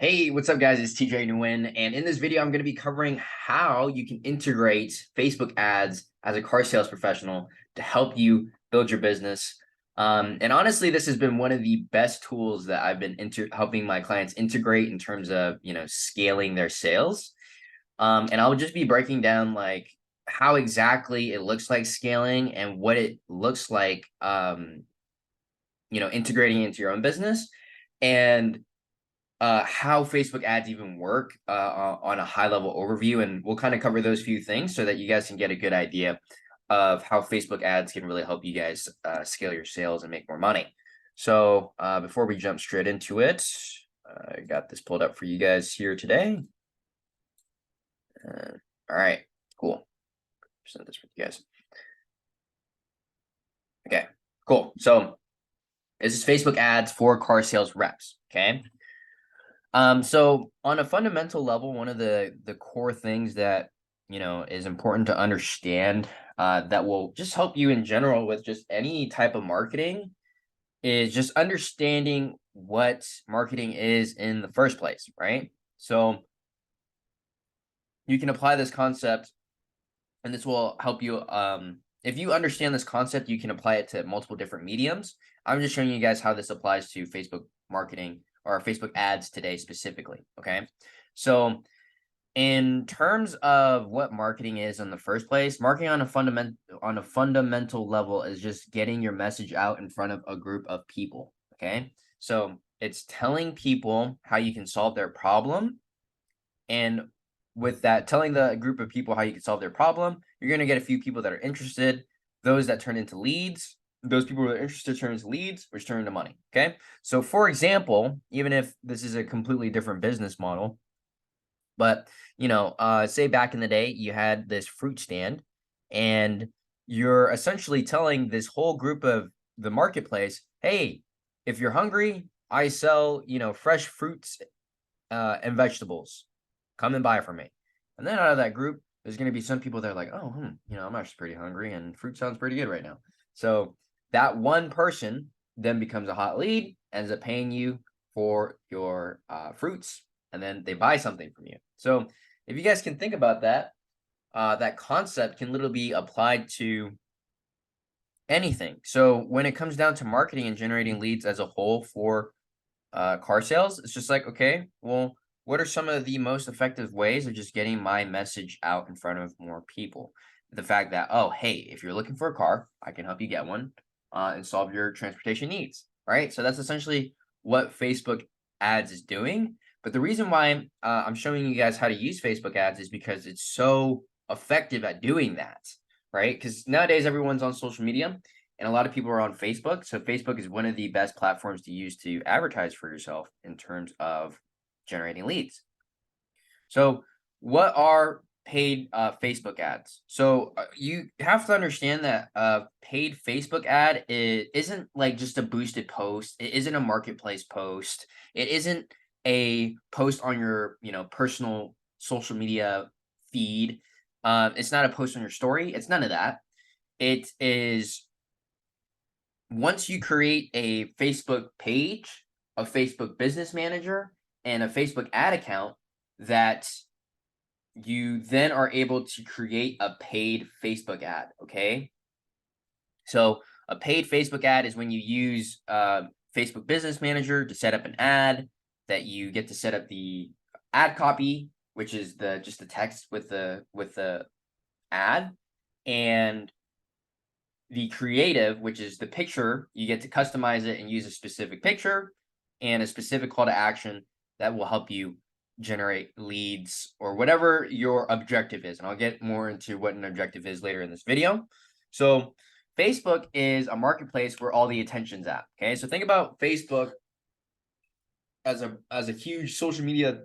Hey, what's up, guys? It's TJ Nguyen, and in this video, I'm going to be covering how you can integrate Facebook ads as a car sales professional to help you build your business. And honestly, this has been one of the best tools that I've been helping my clients integrate in terms of scaling their sales. And I'll just be breaking down like how exactly it looks like scaling and what it looks like, integrating into your own business, and how Facebook ads even work on a high level overview. And we'll kind of cover those few things so that you guys can get a good idea of how Facebook ads can really help you guys scale your sales and make more money. So before we jump straight into it, I got this pulled up for you guys here today. All right, cool. Present this with you guys. Okay, cool. So this is Facebook ads for car sales reps. Okay. So on a fundamental level, one of the core things that is important to understand that will just help you in general with just any type of marketing is just understanding what marketing is in the first place, right? So you can apply this concept, and this will help you. If you understand this concept, you can apply it to multiple different mediums. I'm just showing you guys how this applies to Facebook marketing or Facebook ads today specifically. Okay. So in terms of what marketing is in the first place, marketing on a fundamental level is just getting your message out in front of a group of people. Okay. So it's telling people how you can solve their problem. And with that, telling the group of people how you can solve their problem, you're going to get a few people that are interested, those that turn into leads. Those people who are interested turn into leads, which turn into money. Okay. So for example, even if this is a completely different business model, but say back in the day, you had this fruit stand and you're essentially telling this whole group of the marketplace, hey, if you're hungry, I sell, fresh fruits and vegetables. Come and buy from me. And then out of that group, there's going to be some people that are like, oh, I'm actually pretty hungry and fruit sounds pretty good right now. So that one person then becomes a hot lead, ends up paying you for your fruits, and then they buy something from you. So if you guys can think about that, that concept can literally be applied to anything. So when it comes down to marketing and generating leads as a whole for car sales, it's just like, okay, well, what are some of the most effective ways of just getting my message out in front of more people? The fact that, oh, hey, if you're looking for a car, I can help you get one and solve your transportation needs, right? So that's essentially what Facebook ads is doing. But the reason why I'm showing you guys how to use Facebook ads is because it's so effective at doing that, right? Because nowadays everyone's on social media and a lot of people are on Facebook. So Facebook is one of the best platforms to use to advertise for yourself in terms of generating leads. So what are paid Facebook ads? So you have to understand that paid Facebook ad isn't like just a boosted post. It isn't a marketplace post. It isn't a post on your personal social media feed. It's not a post on your story. It's none of that. It is once you create a Facebook page, a Facebook business manager, and a Facebook ad account, that you then are able to create a paid Facebook ad. Okay. So a paid Facebook ad is when you use Facebook Business Manager to set up an ad, that you get to set up the ad copy, which is just the text with the ad, and the creative, which is the picture. You get to customize it and use a specific picture and a specific call to action that will help you generate leads or whatever your objective is. And I'll get more into what an objective is later in this video. So Facebook is a marketplace where all the attention's at. Okay. So think about Facebook as a huge social media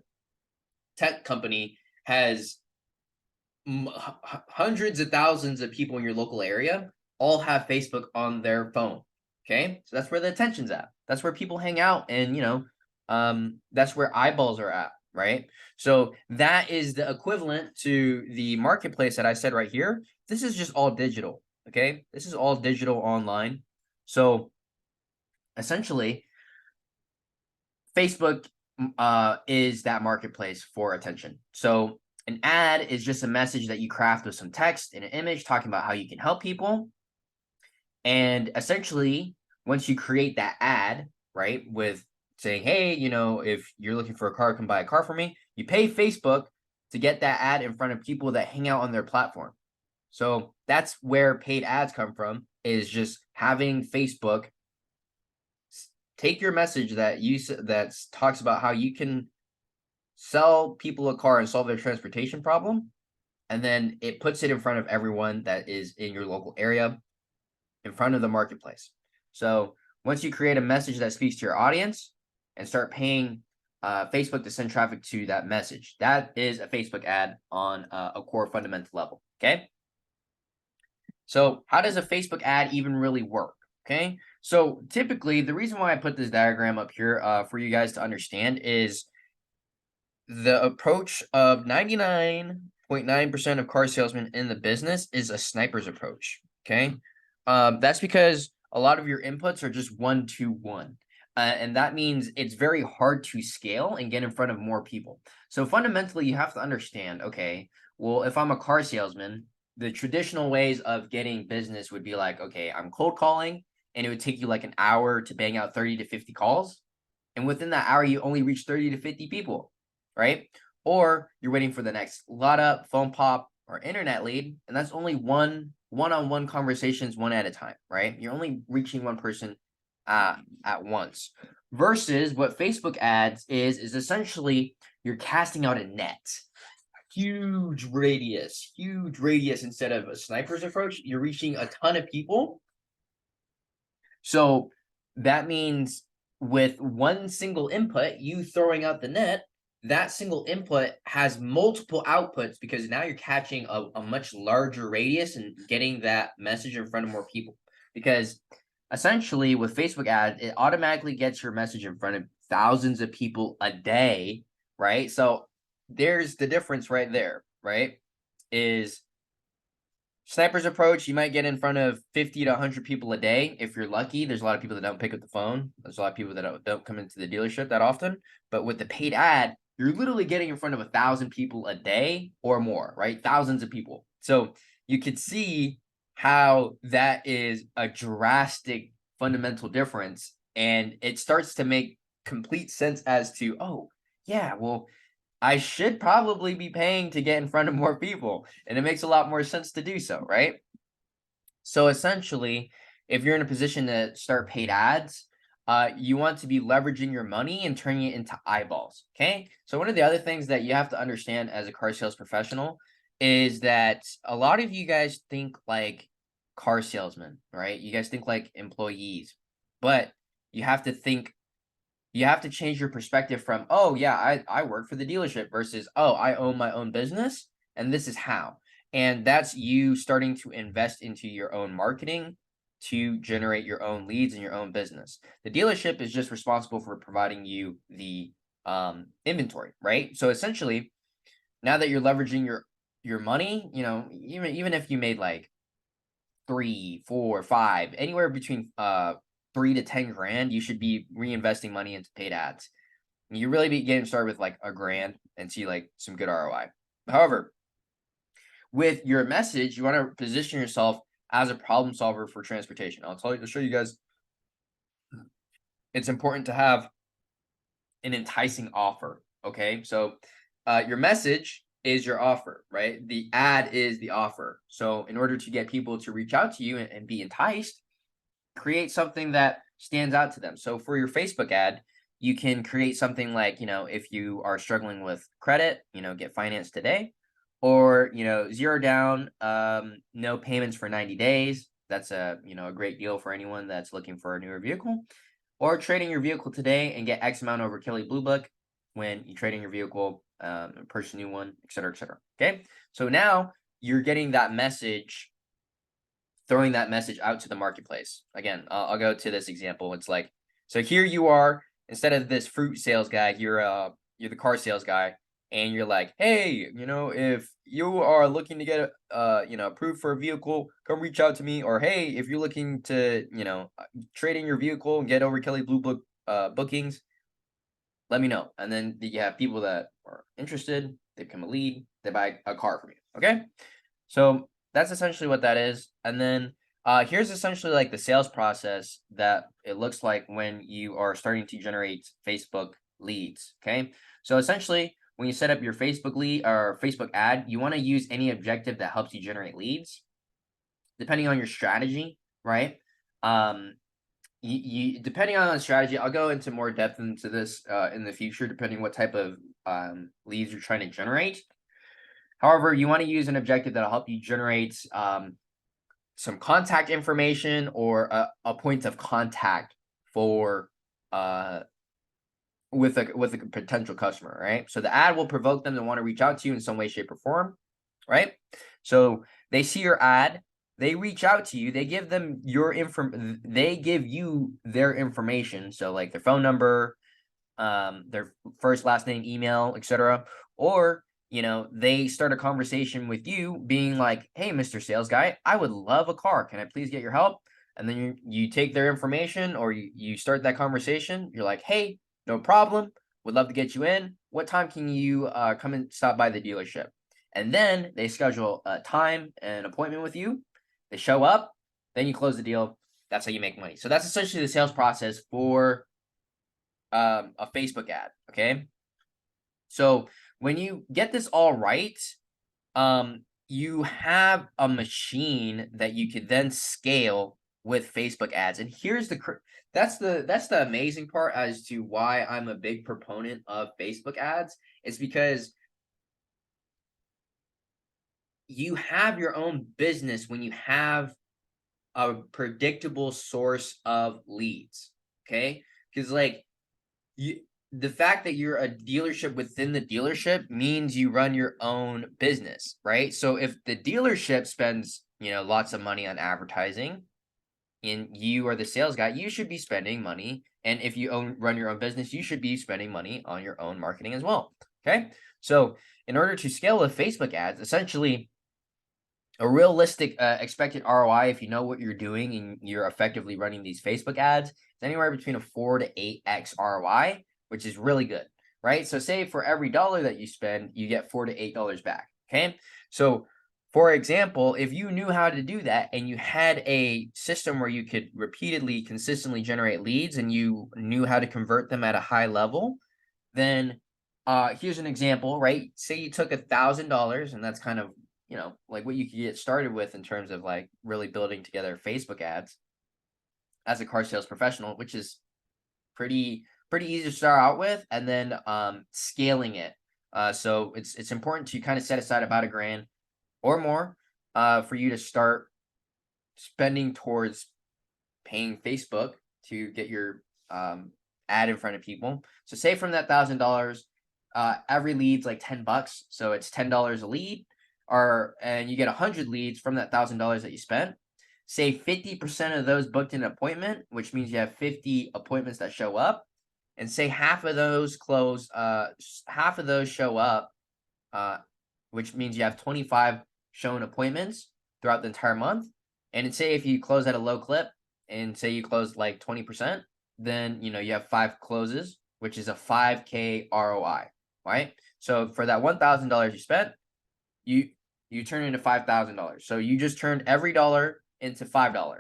tech company, has hundreds of thousands of people in your local area all have Facebook on their phone. Okay. So that's where the attention's at. That's where people hang out, and that's where eyeballs are at, right? So that is the equivalent to the marketplace that I said right here. This is just all digital. Okay. This is all digital online. So essentially, Facebook is that marketplace for attention. So an ad is just a message that you craft with some text and an image talking about how you can help people. And essentially, once you create that ad, right, with saying, hey, if you're looking for a car, come buy a car for me, you pay Facebook to get that ad in front of people that hang out on their platform. So that's where paid ads come from, is just having Facebook take your message that talks about how you can sell people a car and solve their transportation problem, and then it puts it in front of everyone that is in your local area, in front of the marketplace. So once you create a message that speaks to your audience and start paying Facebook to send traffic to that message, that is a Facebook ad on a core fundamental level. Okay. So how does a Facebook ad even really work? Okay. So typically, the reason why I put this diagram up here for you guys to understand is the approach of 99.9% of car salesmen in the business is a sniper's approach. Okay. That's because a lot of your inputs are just 1-to-1. And that means it's very hard to scale and get in front of more people. So fundamentally, you have to understand, okay, well, if I'm a car salesman, the traditional ways of getting business would be like, okay, I'm cold calling, and it would take you like an hour to bang out 30 to 50 calls. And within that hour, you only reach 30 to 50 people, right? Or you're waiting for the next lot up, phone pop, or internet lead, and that's only one-on-one conversations, one at a time, right? You're only reaching one person at once. Versus what Facebook ads is essentially you're casting out a net, huge radius instead of a sniper's approach. You're reaching a ton of people. So that means with one single input, you throwing out the net, that single input has multiple outputs because now you're catching a much larger radius and getting that message in front of more people. Because essentially with Facebook ads, it automatically gets your message in front of thousands of people a day, right? So there's the difference right there, right? Is sniper's approach, you might get in front of 50 to 100 people a day if you're lucky. There's a lot of people that don't pick up the phone. There's a lot of people that don't come into the dealership that often. But with the paid ad, you're literally getting in front of 1,000 people a day or more, right? Thousands of people. So you could see how that is a drastic fundamental difference. And it starts to make complete sense as to, oh, yeah, well, I should probably be paying to get in front of more people, and it makes a lot more sense to do so, right? So essentially, if you're in a position to start paid ads, you want to be leveraging your money and turning it into eyeballs. Okay. So one of the other things that you have to understand as a car sales professional is that a lot of you guys think like car salesmen, right? You guys think like employees, but you have to think you have to change your perspective from, oh yeah, I work for the dealership versus, oh, I own my own business and this is how. And that's you starting to invest into your own marketing to generate your own leads in your own business. The dealership is just responsible for providing you the inventory, right? So essentially, now that you're leveraging your money, even if you made like 3, 4, 5, anywhere between 3 to 10 grand, you should be reinvesting money into paid ads. You really be getting started with like a grand and see like some good ROI. However, with your message, you want to position yourself as a problem solver for transportation. I'll show you guys. It's important to have an enticing offer. Okay, so your message is your offer, right? The ad is the offer. So in order to get people to reach out to you and be enticed, create something that stands out to them. So for your Facebook ad, you can create something like, if you are struggling with credit, get financed today, or, zero down, no payments for 90 days. That's a great deal for anyone that's looking for a newer vehicle, or trading your vehicle today and get X amount over Kelly Blue Book when you trade in your vehicle, purchase a new one, et cetera, et cetera. Okay. So now you're getting that message, throwing that message out to the marketplace. Again, I'll go to this example. It's like, so here you are, instead of this fruit sales guy, you're the car sales guy, and you're like, hey, if you are looking to get approved for a vehicle, come reach out to me. Or hey, if you're looking to trade in your vehicle and get over Kelly Blue Book bookings, let me know. And then you have people that are interested, they become a lead, they buy a car from you. Okay. So that's essentially what that is. And then here's essentially like the sales process that it looks like when you are starting to generate Facebook leads. Okay. So essentially, when you set up your Facebook lead or Facebook ad, you want to use any objective that helps you generate leads, depending on your strategy, right? Um, you depending on the strategy, I'll go into more depth into this in the future, depending what type of leads you're trying to generate. However, you want to use an objective that'll help you generate some contact information or a point of contact for with a potential customer, right? So the ad will provoke them to want to reach out to you in some way, shape, or form, right? So they see your ad, they reach out to you, they give them they give you their information, so like their phone number, their first, last name, email, etc. Or, they start a conversation with you being like, hey, Mr. Sales Guy, I would love a car. Can I please get your help? And then you take their information or you start that conversation. You're like, hey, no problem. Would love to get you in. What time can you come and stop by the dealership? And then they schedule a time and appointment with you. They show up. Then you close the deal. That's how you make money. So that's essentially the sales process for a Facebook ad. Okay. So when you get this all right, you have a machine that you could then scale with Facebook ads. And here's that's the amazing part as to why I'm a big proponent of Facebook ads. It's because you have your own business when you have a predictable source of leads. Okay. Because like you the fact that you're a dealership within the dealership means you run your own business, right? So if the dealership spends, lots of money on advertising and you are the sales guy, you should be spending money. And if you run your own business, you should be spending money on your own marketing as well. Okay. So in order to scale with Facebook ads, essentially a realistic expected ROI, if you know what you're doing and you're effectively running these Facebook ads, is anywhere between a 4 to 8x ROI, which is really good, right? So say for every dollar that you spend, you get $4 to $8 back. Okay. So for example, if you knew how to do that and you had a system where you could repeatedly, consistently generate leads and you knew how to convert them at a high level, then here's an example, right? Say you took $1,000, and that's kind of like what you could get started with in terms of like really building together Facebook ads as a car sales professional, which is pretty easy to start out with, and then scaling it. So it's important to kind of set aside about $1,000 or more for you to start spending towards paying Facebook to get your ad in front of people. So say from that $1,000, every lead's like $10, so it's $10 a lead, and you get 100 leads from that $1,000 that you spent. Say 50% of those booked an appointment, which means you have 50 appointments that show up, and say half of those show up, which means you have 25 shown appointments throughout the entire month. And say if you close at a low clip, and say you close like 20%, then you have 5 closes, which is a 5K ROI, right? So for that $1,000 you spent, you turn into $5,000. So you just turned every dollar into $5.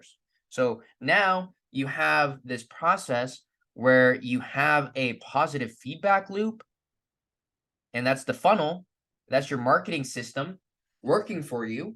So now you have this process where you have a positive feedback loop, and that's the funnel. That's your marketing system working for you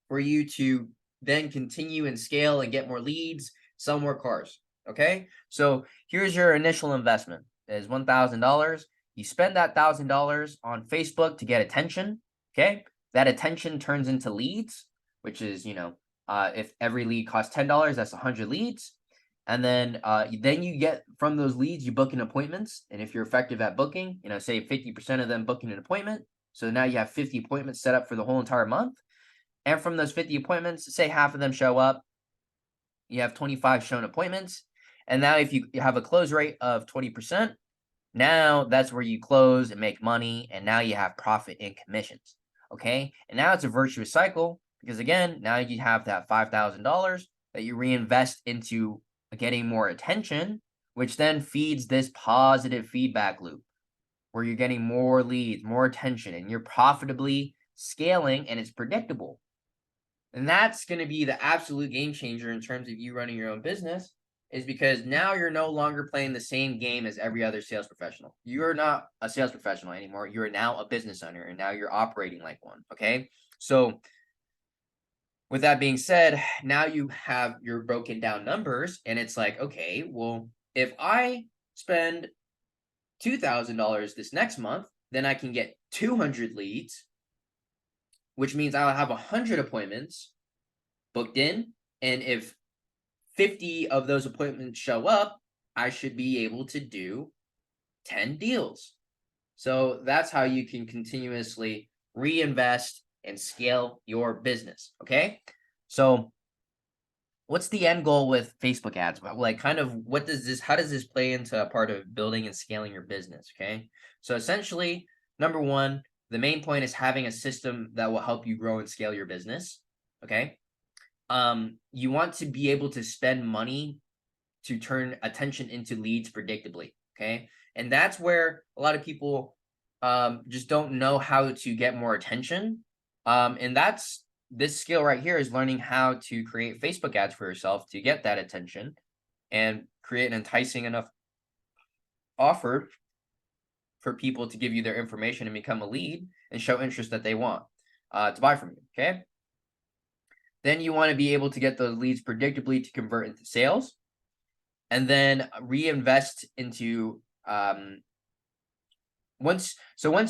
to then continue and scale and get more leads, sell more cars. Okay. So here's your initial investment is $1,000. You spend that $1,000 on Facebook to get attention. Okay. That attention turns into leads, which is, if every lead costs $10, that's 100 leads. And then you get from those leads, you book in appointments. And if you're effective at booking, say 50% of them booking an appointment. So now you have 50 appointments set up for the whole entire month. And from those 50 appointments, say half of them show up, you have 25 shown appointments. And now if you have a close rate of 20%, now that's where you close and make money. And now you have profit and commissions. Okay. And now it's a virtuous cycle because again, now you have that $5,000 that you reinvest into getting more attention, which then feeds this positive feedback loop where you're getting more leads, more attention, and you're profitably scaling, and it's predictable. And that's going to be the absolute game changer in terms of you running your own business, is because now you're no longer playing the same game as every other sales professional. You're not a sales professional anymore. You're now a business owner, and now you're operating like one. Okay. So with that being said, now you have your broken down numbers, and it's like, okay, well, if I spend $2,000 this next month, then I can get 200 leads, which means I'll have 100 appointments booked in. And if 50 of those appointments show up, I should be able to do 10 deals. So that's how you can continuously reinvest and scale your business. Okay. So what's the end goal with Facebook ads? Like, kind of, how does this play into a part of building and scaling your business? Okay. So essentially, number one, the main point is having a system that will help you grow and scale your business. Okay. You want to be able to spend money to turn attention into leads predictably. Okay. And that's where a lot of people just don't know how to get more attention. And that's this skill right here, is learning how to create Facebook ads for yourself to get that attention and create an enticing enough offer for people to give you their information and become a lead and show interest that they want to buy from you. Okay. Then you want to be able to get those leads predictably to convert into sales, and then reinvest into once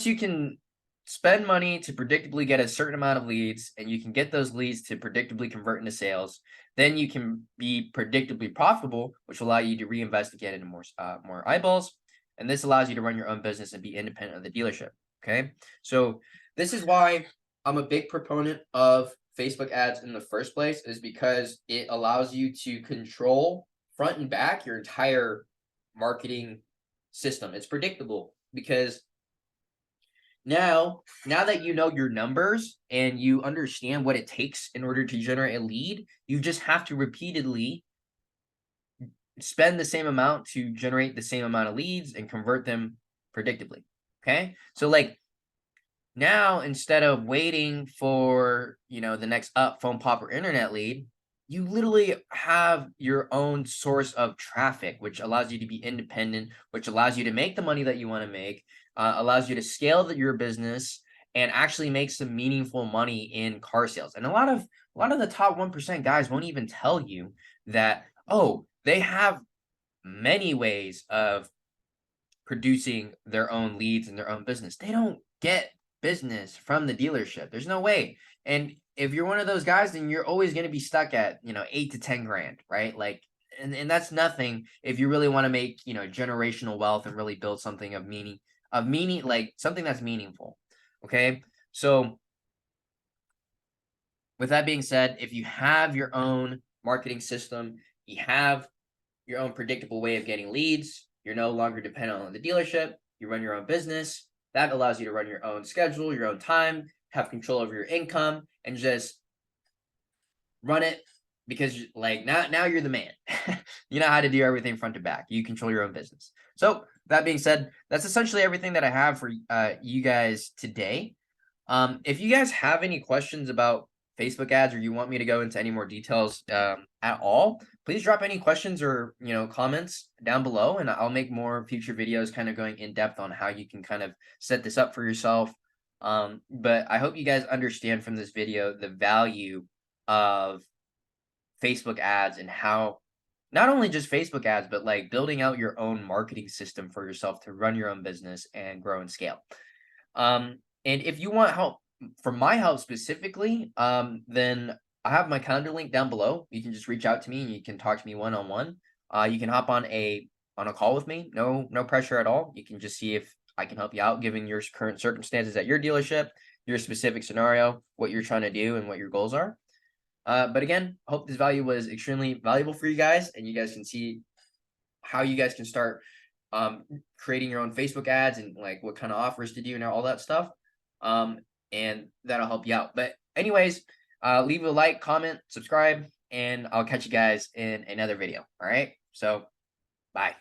you can spend money to predictably get a certain amount of leads, and you can get those leads to predictably convert into sales, then you can be predictably profitable, which will allow you to reinvest again into more eyeballs. And this allows you to run your own business and be independent of the dealership. Okay. So this is why I'm a big proponent of Facebook ads in the first place, is because it allows you to control front and back your entire marketing system. It's predictable because now that you know your numbers and you understand what it takes in order to generate a lead, you just have to repeatedly spend the same amount to generate the same amount of leads and convert them predictably. Okay. So like, now, instead of waiting for, the next phone pop or internet lead, you literally have your own source of traffic, which allows you to be independent, which allows you to make the money that you want to make, allows you to scale your business and actually make some meaningful money in car sales. And a lot of the top 1% guys won't even tell you that, oh, they have many ways of producing their own leads in their own business. They don't get business from the dealership. There's no way. And if you're one of those guys, then you're always going to be stuck at, 8 to 10 grand, right? Like, and that's nothing if you really want to make, generational wealth and really build something of meaning, like something that's meaningful. Okay. So with that being said, if you have your own marketing system, you have your own predictable way of getting leads, you're no longer dependent on the dealership, you run your own business. That allows you to run your own schedule, your own time, have control over your income, and just run it, because like now you're the man. You know how to do everything front to back. You control your own business. So that being said, that's essentially everything that I have for you guys today. If you guys have any questions about Facebook ads, or you want me to go into any more details at all, please drop any questions or comments down below, and I'll make more future videos kind of going in depth on how you can kind of set this up for yourself. But I hope you guys understand from this video the value of Facebook ads, and how not only just Facebook ads, but like building out your own marketing system for yourself to run your own business and grow and scale. And if you want help from my help specifically, then I have my calendar link down below. You can just reach out to me and you can talk to me one-on-one. You can hop on a call with me. No pressure at all. You can just see if I can help you out, given your current circumstances at your dealership, your specific scenario, what you're trying to do, and what your goals are. But again, I hope this value was extremely valuable for you guys, and you guys can see how you guys can start creating your own Facebook ads, and like what kind of offers to do and all that stuff. And that'll help you out. But anyways, leave a like, comment, subscribe, and I'll catch you guys in another video. All right. So bye.